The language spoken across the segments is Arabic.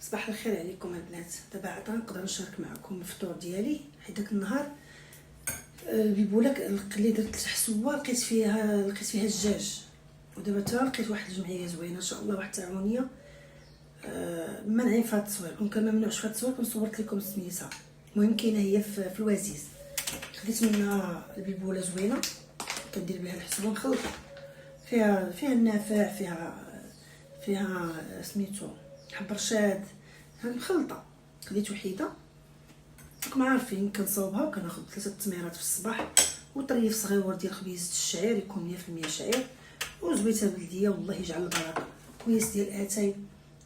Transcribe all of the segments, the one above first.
صباح الخير عليكم البنات. دابا عاد غنقدر نشارك معكم الفطور ديالي، حيت داك النهار البيبوله اللي درت حسوه لقيت فيها الدجاج، ودابا حتى لقيت واحد الجمعيه زوينه ان شاء الله، واحد التعاونيه مانعين فيها التصوير. كون ما ممنوعش فيها التصوير كنصورت لكم سميتها. المهم كاينه هي في الوزيز، خديت منها البيبوله زوينه كندير بها الحسوه مخلطه، فيها النافع، فيها سميتو حب رشاد، مخلطه. خديت وحيده راكم عارفين، كنصاوبها وكناخذ 3 تميرات في الصباح وطريف صغيور ديال خبيزه الشعير، يكون 100% شعير وزويته بلديه، والله يجعل البركه. كويس ديال اتاي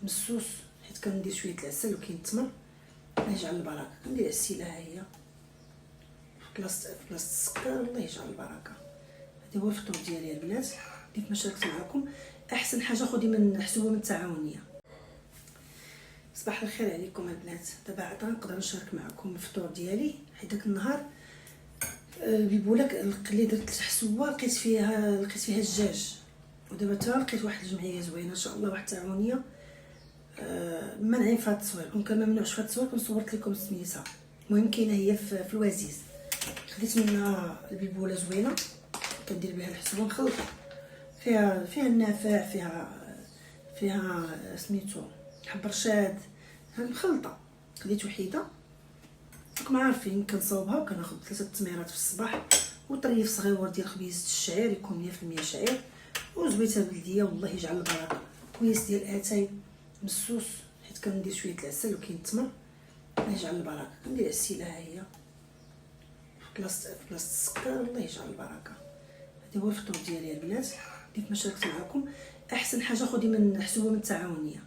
مسوس، حيت كندير شويه العسل وكاين التمر، الله يجعل البركه. كندير عسيله ها هي في بلاصه السكر، الله يجعل البركه. هذا هو الفطور ديالي البنات كيف ما شاركت معكم. احسن حاجه خدي من حسوه من التعاونيه. صباح الخير عليكم البنات. دابا عاد غنقدر نشارك معكم الفطور ديالي، حيت داك النهار البيبوله اللي درت حسوه لقيت فيها الدجاج، ودابا حتى لقيت واحد الجمعيه زوينه ان شاء الله، واحد التعاونيه مانعين فيها التصوير. كون ما ممنوعش فيها التصوير كنصورت لكم سميتها. المهم كاينه هي في الوزيز، خديت منها البيبوله زوينه كندير بها الحسوه مخلطه، فيها النافع، فيها سميتو حب رشاد، مخلطه. خديت وحيده راكم عارفين، كنصاوبها وكناخذ 3 تميرات في الصباح وطريف صغيور ديال خبيزه الشعير، يكون 100% شعير وزويته بلديه، والله يجعل البركه. كويس ديال اتاي مسوس، حيت كندير شويه العسل وكاين التمر، الله يجعل البركه. كندير عسيله ها هي في بلاصه السكر، الله يجعل البركه. هذا هو الفطور ديالي البنات كيف ما شاركت معكم. احسن حاجه خدي من حسوه من التعاونيه.